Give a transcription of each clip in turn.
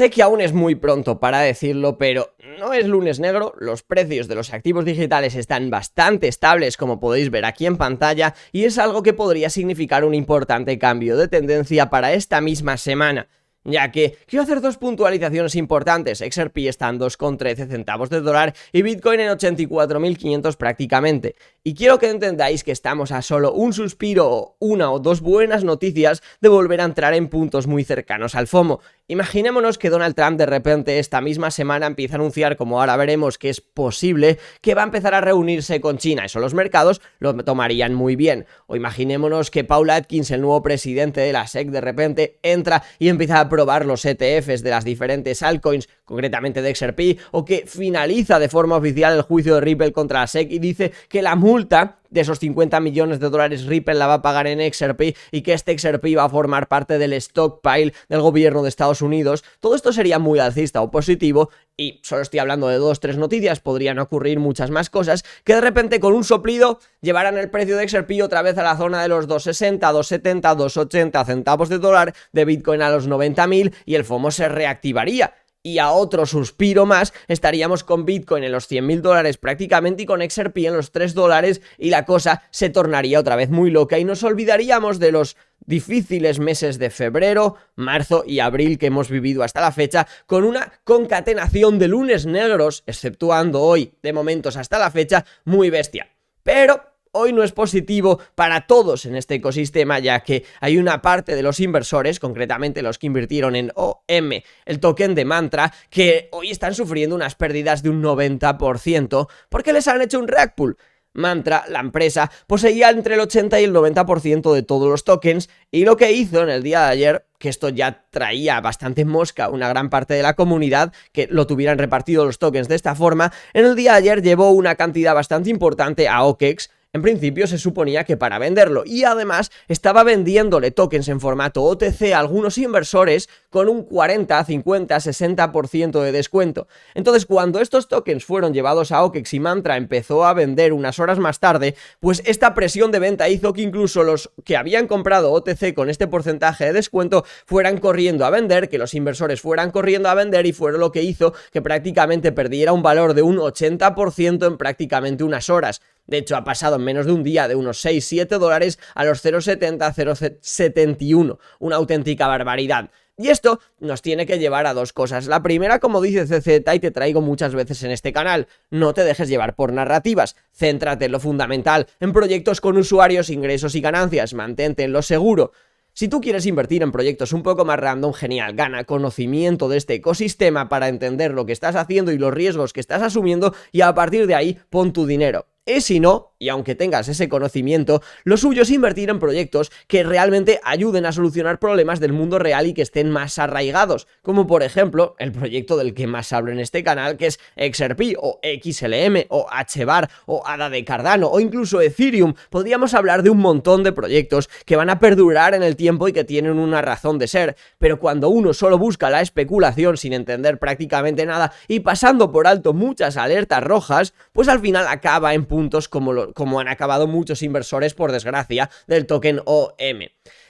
Sé que aún es muy pronto para decirlo, pero no es lunes negro, los precios de los activos digitales están bastante estables, como podéis ver aquí en pantalla, y es algo que podría significar un importante cambio de tendencia para esta misma semana. Ya que quiero hacer dos puntualizaciones importantes. XRP está en 2,13 centavos de dólar y Bitcoin en 84.500 prácticamente. Y quiero que entendáis que estamos a solo un suspiro o una o dos buenas noticias de volver a entrar en puntos muy cercanos al FOMO. Imaginémonos que Donald Trump de repente esta misma semana empieza a anunciar, como ahora veremos que es posible, que va a empezar a reunirse con China. Eso los mercados lo tomarían muy bien. O imaginémonos que Paul Atkins, el nuevo presidente de la SEC, de repente entra y empieza a probar los ETFs de las diferentes altcoins, concretamente de XRP, o que finaliza de forma oficial el juicio de Ripple contra la SEC y dice que la multa de esos 50 millones de dólares Ripple la va a pagar en XRP y que este XRP va a formar parte del stockpile del gobierno de Estados Unidos. Todo esto sería muy alcista o positivo y solo estoy hablando de 2-3 noticias, podrían ocurrir muchas más cosas que de repente con un soplido llevarán el precio de XRP otra vez a la zona de los 2,60, 2,70, 2,80 centavos de dólar, de Bitcoin a los 90.000 y el FOMO se reactivaría. Y a otro suspiro más estaríamos con Bitcoin en los 100.000 dólares prácticamente y con XRP en los 3 dólares y la cosa se tornaría otra vez muy loca y nos olvidaríamos de los difíciles meses de febrero, marzo y abril que hemos vivido hasta la fecha, con una concatenación de lunes negros, exceptuando hoy de momentos hasta la fecha, muy bestia. Pero hoy no es positivo para todos en este ecosistema, ya que hay una parte de los inversores, concretamente los que invirtieron en OM, el token de Mantra, que hoy están sufriendo unas pérdidas de un 90% porque les han hecho un rug pull. Mantra, la empresa, poseía entre el 80 y el 90% de todos los tokens y lo que hizo en el día de ayer, que esto ya traía bastante mosca una gran parte de la comunidad, que lo tuvieran repartido los tokens de esta forma, en el día de ayer llevó una cantidad bastante importante a OKEX. En principio se suponía que para venderlo y además estaba vendiéndole tokens en formato OTC a algunos inversores con un 40, 50, 60% de descuento. Entonces cuando estos tokens fueron llevados a OKEX y Mantra empezó a vender unas horas más tarde, pues esta presión de venta hizo que incluso los que habían comprado OTC con este porcentaje de descuento fueran corriendo a vender, que los inversores fueran corriendo a vender y fue lo que hizo que prácticamente perdiera un valor de un 80% en prácticamente unas horas. De hecho, ha pasado en menos de un día de unos 6-7 dólares a los 0,70, 0,71. Una auténtica barbaridad. Y esto nos tiene que llevar a dos cosas. La primera, como dice CZ y te traigo muchas veces en este canal, no te dejes llevar por narrativas. Céntrate en lo fundamental, en proyectos con usuarios, ingresos y ganancias. Mantente en lo seguro. Si tú quieres invertir en proyectos un poco más random, genial, gana conocimiento de este ecosistema para entender lo que estás haciendo y los riesgos que estás asumiendo y a partir de ahí pon tu dinero. Y si no, y aunque tengas ese conocimiento, lo suyo es invertir en proyectos que realmente ayuden a solucionar problemas del mundo real y que estén más arraigados, como por ejemplo el proyecto del que más hablo en este canal, que es XRP o XLM o HBAR o ADA de Cardano o incluso Ethereum. Podríamos hablar de un montón de proyectos que van a perdurar en el tiempo y que tienen una razón de ser, pero cuando uno solo busca la especulación sin entender prácticamente nada y pasando por alto muchas alertas rojas, pues al final acaba en puntos como han acabado muchos inversores, por desgracia, del token OM.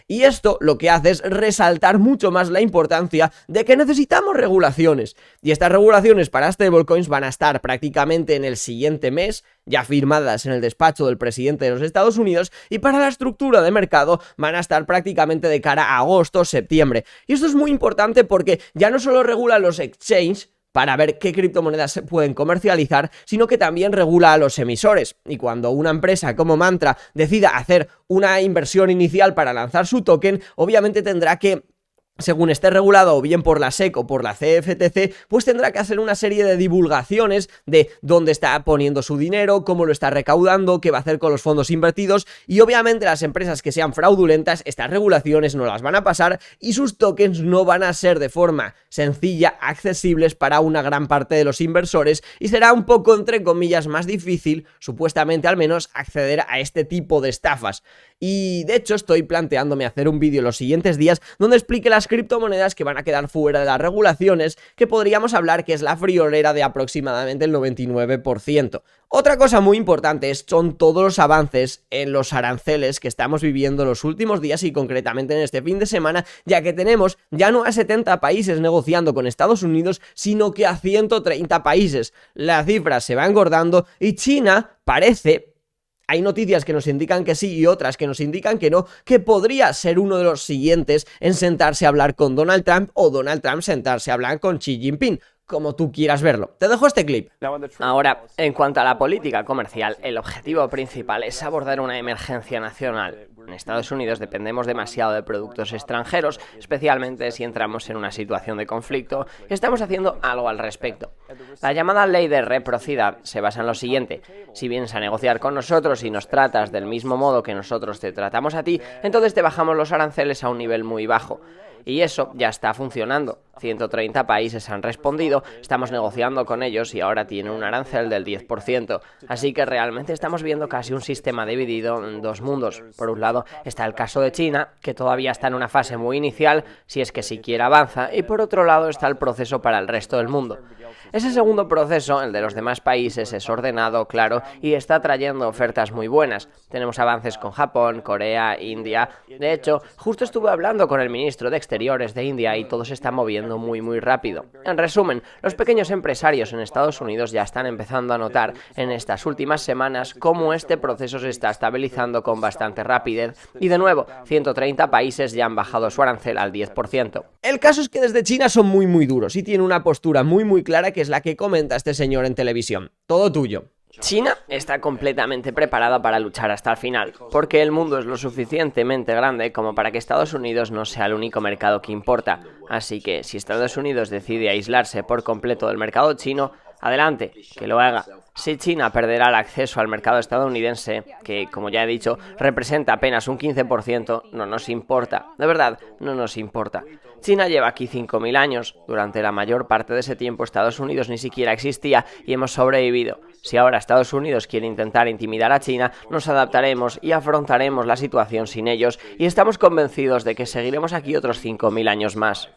Y esto lo que hace es resaltar mucho más la importancia de que necesitamos regulaciones. Y estas regulaciones para stablecoins van a estar prácticamente en el siguiente mes, ya firmadas en el despacho del presidente de los Estados Unidos, y para la estructura de mercado van a estar prácticamente de cara a agosto, septiembre. Y esto es muy importante porque ya no solo regula los exchanges, para ver qué criptomonedas se pueden comercializar, sino que también regula a los emisores. Y cuando una empresa como Mantra decida hacer una inversión inicial para lanzar su token, obviamente tendrá que, según esté regulado o bien por la SEC o por la CFTC, pues tendrá que hacer una serie de divulgaciones de dónde está poniendo su dinero, cómo lo está recaudando, qué va a hacer con los fondos invertidos y obviamente las empresas que sean fraudulentas, estas regulaciones no las van a pasar y sus tokens no van a ser de forma sencilla accesibles para una gran parte de los inversores y será un poco, entre comillas, más difícil, supuestamente al menos, acceder a este tipo de estafas. Y de hecho estoy planteándome hacer un vídeo en los siguientes días donde explique las criptomonedas que van a quedar fuera de las regulaciones, que podríamos hablar que es la friolera de aproximadamente el 99%. Otra cosa muy importante son todos los avances en los aranceles que estamos viviendo los últimos días y concretamente en este fin de semana, ya que tenemos ya no a 70 países negociando con Estados Unidos, sino que a 130 países. La cifra se va engordando y China parece... Hay noticias que nos indican que sí y otras que nos indican que no, que podría ser uno de los siguientes en sentarse a hablar con Donald Trump o Donald Trump sentarse a hablar con Xi Jinping, como tú quieras verlo. Te dejo este clip. Ahora, en cuanto a la política comercial, el objetivo principal es abordar una emergencia nacional. En Estados Unidos dependemos demasiado de productos extranjeros, especialmente si entramos en una situación de conflicto, y estamos haciendo algo al respecto. La llamada ley de reciprocidad se basa en lo siguiente: si vienes a negociar con nosotros y nos tratas del mismo modo que nosotros te tratamos a ti, entonces te bajamos los aranceles a un nivel muy bajo. Y eso ya está funcionando. 130 países han respondido, estamos negociando con ellos y ahora tienen un arancel del 10%. Así que realmente estamos viendo casi un sistema dividido en dos mundos. Por un lado está el caso de China, que todavía está en una fase muy inicial, si es que siquiera avanza, y por otro lado está el proceso para el resto del mundo. Ese segundo proceso, el de los demás países, es ordenado, claro, y está trayendo ofertas muy buenas. Tenemos avances con Japón, Corea, India. De hecho, justo estuve hablando con el ministro de Exteriores de India y todo se está moviendo muy rápido. En resumen, los pequeños empresarios en Estados Unidos ya están empezando a notar en estas últimas semanas cómo este proceso se está estabilizando con bastante rapidez y de nuevo, 130 países ya han bajado su arancel al 10%. El caso es que desde China son muy duros y tienen una postura muy clara, que es la que comenta este señor en televisión. Todo tuyo. China está completamente preparada para luchar hasta el final, porque el mundo es lo suficientemente grande como para que Estados Unidos no sea el único mercado que importa. Así que si Estados Unidos decide aislarse por completo del mercado chino, adelante, que lo haga. Si China perderá el acceso al mercado estadounidense, que, como ya he dicho, representa apenas un 15%, no nos importa. De verdad, no nos importa. China lleva aquí 5.000 años. Durante la mayor parte de ese tiempo Estados Unidos ni siquiera existía y hemos sobrevivido. Si ahora Estados Unidos quiere intentar intimidar a China, nos adaptaremos y afrontaremos la situación sin ellos, y estamos convencidos de que seguiremos aquí otros 5.000 años más.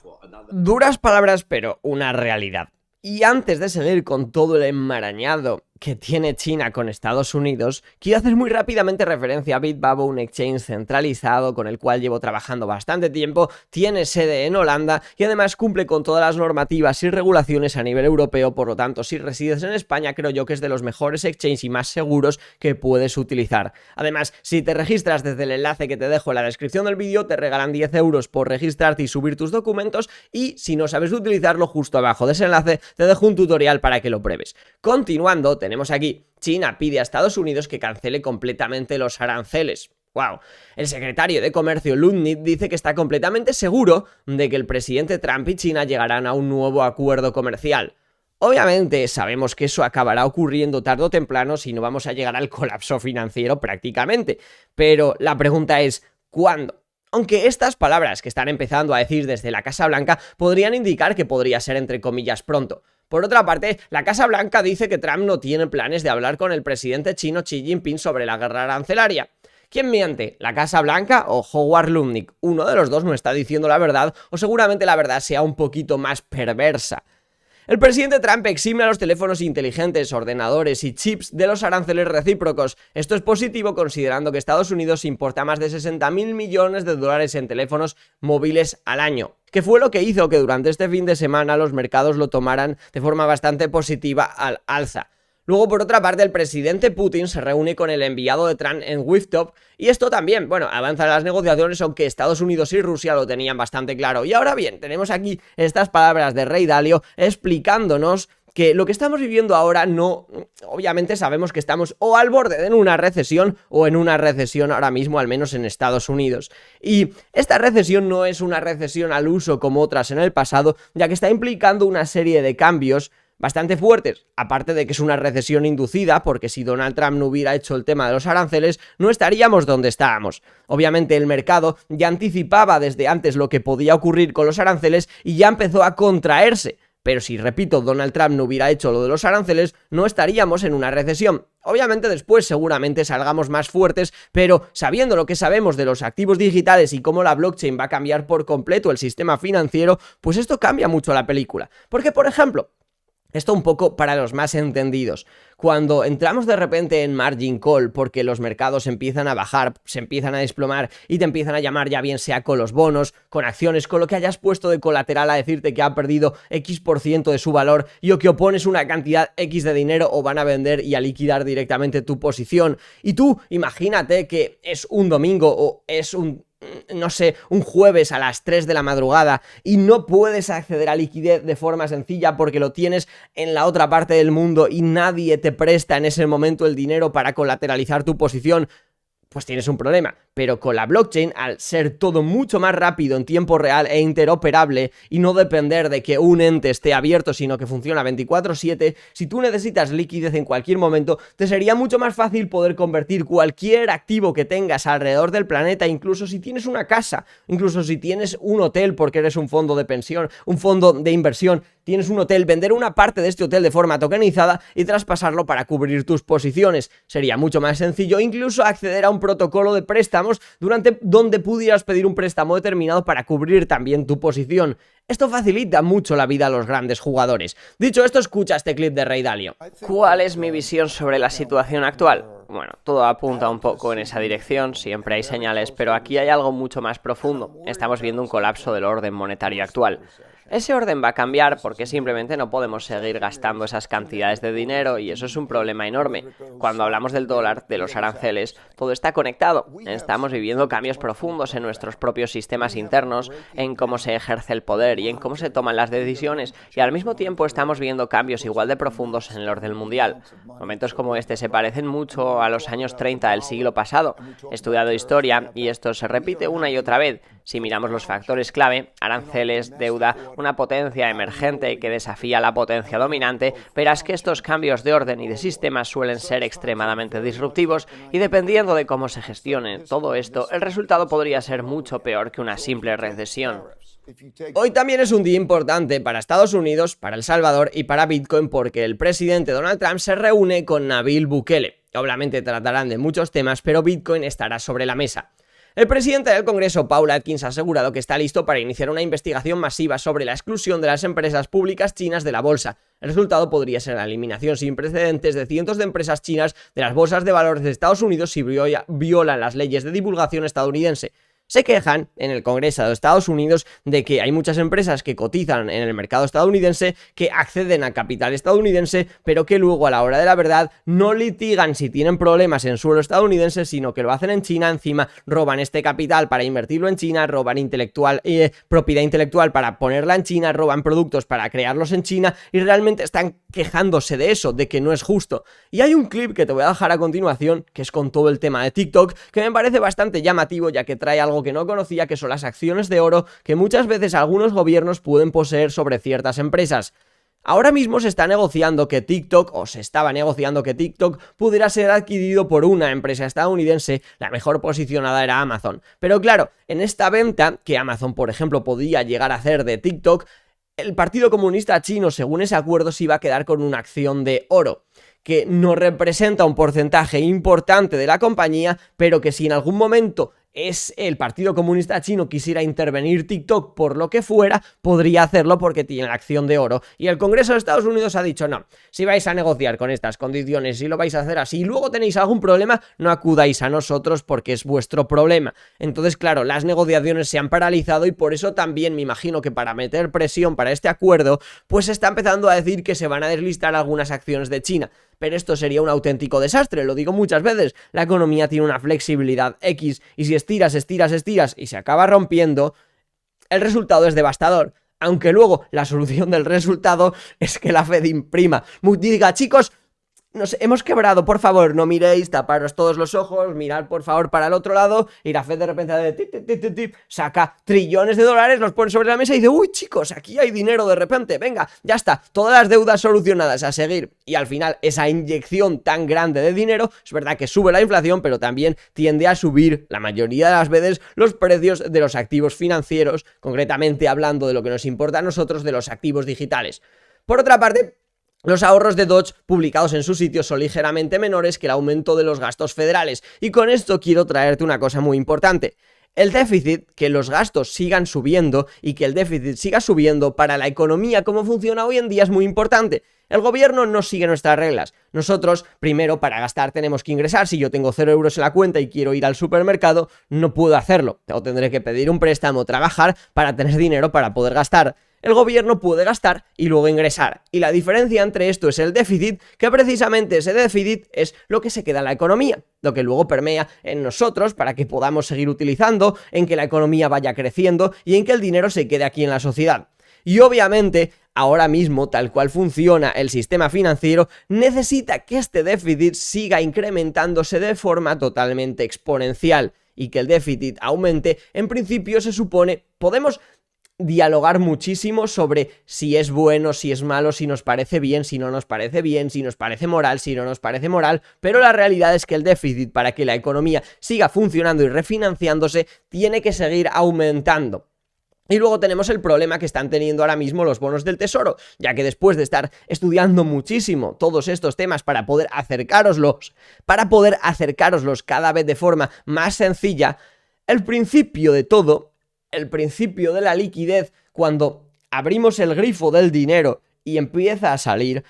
Duras palabras, pero una realidad. Y antes de seguir con todo el enmarañado que tiene China con Estados Unidos, quiero hacer muy rápidamente referencia a Bitbabo, un exchange centralizado con el cual llevo trabajando bastante tiempo, tiene sede en Holanda y además cumple con todas las normativas y regulaciones a nivel europeo. Por lo tanto, si resides en España, creo yo que es de los mejores exchanges y más seguros que puedes utilizar. Además, si te registras desde el enlace que te dejo en la descripción del vídeo, te regalan 10 euros por registrarte y subir tus documentos, y si no sabes utilizarlo, justo abajo de ese enlace te dejo un tutorial para que lo pruebes. Continuando, tenemos aquí: China pide a Estados Unidos que cancele completamente los aranceles. ¡Wow! El secretario de Comercio Lutnick dice que está completamente seguro de que el presidente Trump y China llegarán a un nuevo acuerdo comercial. Obviamente sabemos que eso acabará ocurriendo tarde o temprano, si no vamos a llegar al colapso financiero prácticamente. Pero la pregunta es, ¿cuándo? Aunque estas palabras que están empezando a decir desde la Casa Blanca podrían indicar que podría ser entre comillas pronto. Por otra parte, la Casa Blanca dice que Trump no tiene planes de hablar con el presidente chino Xi Jinping sobre la guerra arancelaria. ¿Quién miente? ¿La Casa Blanca o Howard Lutnick? Uno de los dos no está diciendo la verdad, o seguramente la verdad sea un poquito más perversa. El presidente Trump exime a los teléfonos inteligentes, ordenadores y chips de los aranceles recíprocos. Esto es positivo considerando que Estados Unidos importa más de 60.000 millones de dólares en teléfonos móviles al año, que fue lo que hizo que durante este fin de semana los mercados lo tomaran de forma bastante positiva al alza. Luego, por otra parte, el presidente Putin se reúne con el enviado de Trump en Wiftop, y esto también, bueno, avanzan las negociaciones, aunque Estados Unidos y Rusia lo tenían bastante claro. Y ahora bien, tenemos aquí estas palabras de Rey Dalio explicándonos que lo que estamos viviendo ahora no... Obviamente sabemos que estamos o al borde de una recesión o en una recesión ahora mismo, al menos en Estados Unidos. Y esta recesión no es una recesión al uso como otras en el pasado, ya que está implicando una serie de cambios bastante fuertes, aparte de que es una recesión inducida, porque si Donald Trump no hubiera hecho el tema de los aranceles, no estaríamos donde estábamos. Obviamente el mercado ya anticipaba desde antes lo que podía ocurrir con los aranceles y ya empezó a contraerse. Pero si, repito, Donald Trump no hubiera hecho lo de los aranceles, no estaríamos en una recesión. Obviamente después seguramente salgamos más fuertes, pero sabiendo lo que sabemos de los activos digitales y cómo la blockchain va a cambiar por completo el sistema financiero, pues esto cambia mucho la película. Porque, por ejemplo, esto un poco para los más entendidos. Cuando entramos de repente en margin call porque los mercados empiezan a bajar, se empiezan a desplomar y te empiezan a llamar ya bien sea con los bonos, con acciones, con lo que hayas puesto de colateral a decirte que ha perdido X% de su valor y o que opones una cantidad X de dinero o van a vender y a liquidar directamente tu posición. Y tú imagínate que es un domingo o es no sé, un jueves a las 3 de la madrugada y no puedes acceder a liquidez de forma sencilla porque lo tienes en la otra parte del mundo y nadie te presta en ese momento el dinero para colateralizar tu posición, pues tienes un problema. Pero con la blockchain, al ser todo mucho más rápido en tiempo real e interoperable y no depender de que un ente esté abierto, sino que funciona 24/7, si tú necesitas liquidez en cualquier momento, te sería mucho más fácil poder convertir cualquier activo que tengas alrededor del planeta, incluso si tienes una casa, incluso si tienes un hotel porque eres un fondo de pensión, un fondo de inversión, tienes un hotel, vender una parte de este hotel de forma tokenizada y traspasarlo para cubrir tus posiciones. Sería mucho más sencillo incluso acceder a un protocolo de préstamo donde pudieras pedir un préstamo determinado para cubrir también tu posición. Esto facilita mucho la vida a los grandes jugadores. Dicho esto, escucha este clip de Ray Dalio. ¿Cuál es mi visión sobre la situación actual? Bueno, todo apunta un poco en esa dirección, siempre hay señales, pero aquí hay algo mucho más profundo. Estamos viendo un colapso del orden monetario actual. Ese orden va a cambiar porque simplemente no podemos seguir gastando esas cantidades de dinero y eso es un problema enorme. Cuando hablamos del dólar, de los aranceles, todo está conectado. Estamos viviendo cambios profundos en nuestros propios sistemas internos, en cómo se ejerce el poder y en cómo se toman las decisiones, y al mismo tiempo estamos viendo cambios igual de profundos en el orden mundial. Momentos como este se parecen mucho a los años 30 del siglo pasado. He estudiado historia y esto se repite una y otra vez. Si miramos los factores clave, aranceles, deuda, una potencia emergente que desafía la potencia dominante, verás que estos cambios de orden y de sistemas suelen ser extremadamente disruptivos y dependiendo de cómo se gestione todo esto, el resultado podría ser mucho peor que una simple recesión. Hoy también es un día importante para Estados Unidos, para El Salvador y para Bitcoin porque el presidente Donald Trump se reúne con Nayib Bukele. Obviamente tratarán de muchos temas, pero Bitcoin estará sobre la mesa. El presidente del Congreso, Paul Atkins, ha asegurado que está listo para iniciar una investigación masiva sobre la exclusión de las empresas públicas chinas de la bolsa. El resultado podría ser la eliminación sin precedentes de cientos de empresas chinas de las bolsas de valores de Estados Unidos si violan las leyes de divulgación estadounidense. Se quejan en el Congreso de Estados Unidos de que hay muchas empresas que cotizan en el mercado estadounidense, que acceden a capital estadounidense, pero que luego a la hora de la verdad no litigan si tienen problemas en suelo estadounidense, sino que lo hacen en China, encima roban este capital para invertirlo en China, roban propiedad intelectual para ponerla en China, roban productos para crearlos en China y realmente están quejándose de eso, de que no es justo. Y hay un clip que te voy a dejar a continuación, que es con todo el tema de TikTok, que me parece bastante llamativo ya que trae algo que no conocía, que son las acciones de oro que muchas veces algunos gobiernos pueden poseer sobre ciertas empresas. Ahora mismo se está negociando que TikTok, o se estaba negociando que TikTok pudiera ser adquirido por una empresa estadounidense. La mejor posicionada era Amazon. Pero claro, en esta venta, que Amazon por ejemplo podía llegar a hacer de TikTok, el Partido Comunista Chino, según ese acuerdo, se iba a quedar con una acción de oro, que no representa un porcentaje importante de la compañía, pero que si en algún momento el Partido Comunista Chino quisiera intervenir TikTok por lo que fuera, podría hacerlo porque tiene la acción de oro. Y el Congreso de Estados Unidos ha dicho no, si vais a negociar con estas condiciones, si lo vais a hacer así y luego tenéis algún problema, no acudáis a nosotros porque es vuestro problema. Entonces claro, las negociaciones se han paralizado y por eso también me imagino que para meter presión para este acuerdo, pues se está empezando a decir que se van a deslistar algunas acciones de China. Pero esto sería un auténtico desastre, lo digo muchas veces, la economía tiene una flexibilidad X y si estiras y se acaba rompiendo, el resultado es devastador. Aunque luego la solución del resultado es que la Fed imprima, diga chicos, nos hemos quebrado, por favor, no miréis, taparos todos los ojos, mirad por favor para el otro lado y la Fed de repente saca trillones de dólares, los pone sobre la mesa y dice, uy chicos, aquí hay dinero de repente, venga, ya está, todas las deudas solucionadas, a seguir. Y al final esa inyección tan grande de dinero, es verdad que sube la inflación, pero también tiende a subir la mayoría de las veces los precios de los activos financieros, concretamente hablando de lo que nos importa a nosotros, de los activos digitales. Por otra parte, Los ahorros de Dodge publicados en su sitio son ligeramente menores que el aumento de los gastos federales. Y con esto quiero traerte una cosa muy importante. El déficit, que los gastos sigan subiendo y que el déficit siga subiendo para la economía como funciona hoy en día es muy importante. El gobierno no sigue nuestras reglas. Nosotros, primero, para gastar tenemos que ingresar. Si yo tengo 0 euros en la cuenta y quiero ir al supermercado, no puedo hacerlo. O tendré que pedir un préstamo, trabajar para tener dinero para poder gastar. El gobierno puede gastar y luego ingresar. Y la diferencia entre esto es el déficit, que precisamente ese déficit es lo que se queda en la economía, lo que luego permea en nosotros para que podamos seguir utilizando, en que la economía vaya creciendo y en que el dinero se quede aquí en la sociedad. Y obviamente, ahora mismo, tal cual funciona el sistema financiero, necesita que este déficit siga incrementándose de forma totalmente exponencial y que el déficit aumente. En principio se supone, podemos dialogar muchísimo sobre si es bueno, si es malo, si nos parece bien, si no nos parece bien, si nos parece moral, si no nos parece moral, pero la realidad es que el déficit, para que la economía siga funcionando y refinanciándose, tiene que seguir aumentando. Y luego tenemos el problema que están teniendo ahora mismo los bonos del tesoro, ya que después de estar estudiando muchísimo todos estos temas para poder acercároslos cada vez de forma más sencilla, el principio de todo, el principio de la liquidez, cuando abrimos el grifo del dinero y empieza a salir,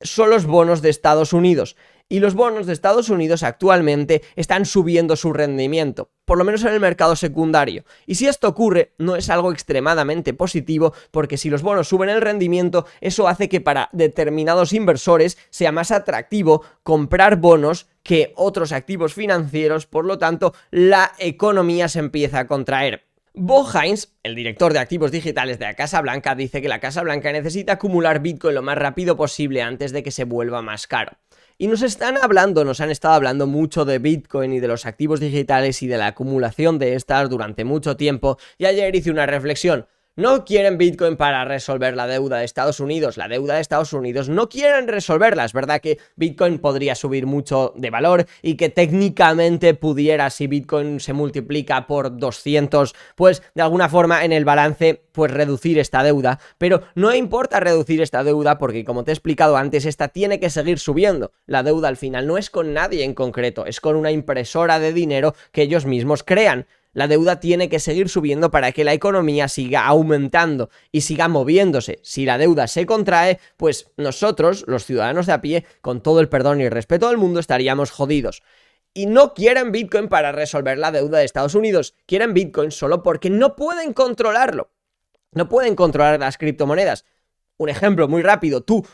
son los bonos de Estados Unidos. Y los bonos de Estados Unidos actualmente están subiendo su rendimiento, por lo menos en el mercado secundario. Y si esto ocurre, no es algo extremadamente positivo, porque si los bonos suben el rendimiento, eso hace que para determinados inversores sea más atractivo comprar bonos que otros activos financieros, por lo tanto, la economía se empieza a contraer. Bo Hines, el director de activos digitales de la Casa Blanca, dice que la Casa Blanca necesita acumular Bitcoin lo más rápido posible antes de que se vuelva más caro. Y nos han estado hablando mucho de Bitcoin y de los activos digitales y de la acumulación de estas durante mucho tiempo, y ayer hice una reflexión. No quieren Bitcoin para resolver la deuda de Estados Unidos. La deuda de Estados Unidos no quieren resolverla. Es verdad que Bitcoin podría subir mucho de valor y que técnicamente pudiera, si Bitcoin se multiplica por 200, pues de alguna forma en el balance, pues reducir esta deuda. Pero no importa reducir esta deuda porque, como te he explicado antes, esta tiene que seguir subiendo. La deuda al final no es con nadie en concreto, es con una impresora de dinero que ellos mismos crean. La deuda tiene que seguir subiendo para que la economía siga aumentando y siga moviéndose. Si la deuda se contrae, pues nosotros, los ciudadanos de a pie, con todo el perdón y el respeto del mundo, estaríamos jodidos. Y no quieren Bitcoin para resolver la deuda de Estados Unidos. Quieren Bitcoin solo porque no pueden controlarlo. No pueden controlar las criptomonedas. Un ejemplo muy rápido, tú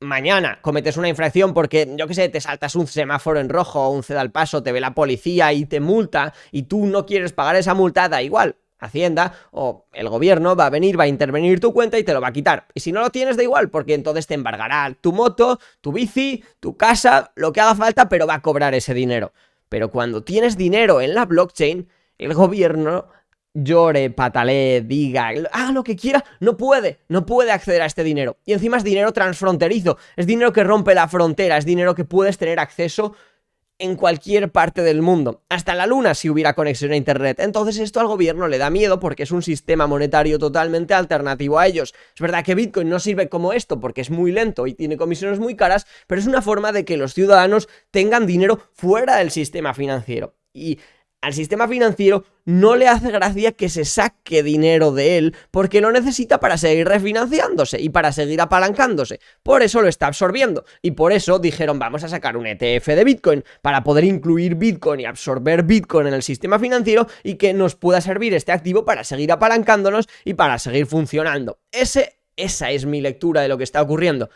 mañana cometes una infracción porque, yo qué sé, te saltas un semáforo en rojo o un ceda al paso, te ve la policía y te multa y tú no quieres pagar esa multa, da igual. Hacienda o el gobierno va a venir, va a intervenir tu cuenta y te lo va a quitar. Y si no lo tienes, da igual, porque entonces te embargará tu moto, tu bici, tu casa, lo que haga falta, pero va a cobrar ese dinero. Pero cuando tienes dinero en la blockchain, el gobierno llore, patalee, diga, lo que quiera, no puede acceder a este dinero. Y encima es dinero transfronterizo, es dinero que rompe la frontera, es dinero que puedes tener acceso en cualquier parte del mundo, hasta la luna si hubiera conexión a internet. Entonces esto al gobierno le da miedo porque es un sistema monetario totalmente alternativo a ellos. Es verdad que Bitcoin no sirve como esto porque es muy lento y tiene comisiones muy caras, pero es una forma de que los ciudadanos tengan dinero fuera del sistema financiero. Y al sistema financiero no le hace gracia que se saque dinero de él porque lo necesita para seguir refinanciándose y para seguir apalancándose. Por eso lo está absorbiendo y por eso dijeron vamos a sacar un ETF de Bitcoin para poder incluir Bitcoin y absorber Bitcoin en el sistema financiero y que nos pueda servir este activo para seguir apalancándonos y para seguir funcionando. Esa es mi lectura de lo que está ocurriendo.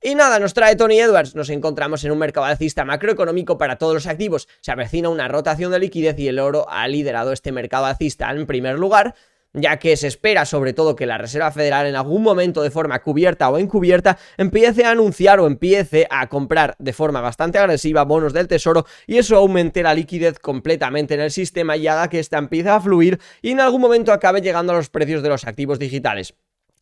Y nada, nos trae Tony Edwards, nos encontramos en un mercado alcista macroeconómico para todos los activos, se avecina una rotación de liquidez y el oro ha liderado este mercado alcista en primer lugar, ya que se espera sobre todo que la Reserva Federal en algún momento de forma cubierta o encubierta empiece a anunciar o empiece a comprar de forma bastante agresiva bonos del tesoro y eso aumente la liquidez completamente en el sistema y haga que esta empiece a fluir y en algún momento acabe llegando a los precios de los activos digitales.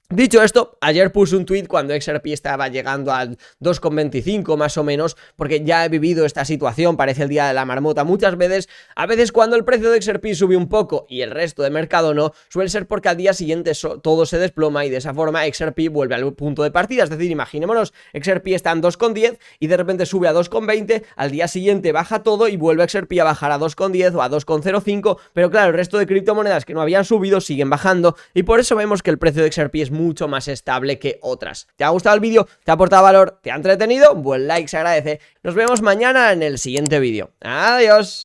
Dicho esto, ayer puse un tweet cuando XRP estaba llegando al 2,25 más o menos, porque ya he vivido esta situación, parece el día de la marmota muchas veces. A veces cuando el precio de XRP sube un poco y el resto de mercado no, suele ser porque al día siguiente todo se desploma y de esa forma XRP vuelve al punto de partida. Es decir, imaginémonos, XRP está en 2,10 y de repente sube a 2,20, al día siguiente baja todo y vuelve XRP a bajar a 2,10 o a 2,05, pero claro, el resto de criptomonedas que no habían subido siguen bajando y por eso vemos que el precio de XRP es mucho más estable que otras. ¿Te ha gustado el vídeo? ¿Te ha aportado valor? ¿Te ha entretenido? Buen like se agradece. Nos vemos mañana en el siguiente vídeo. Adiós.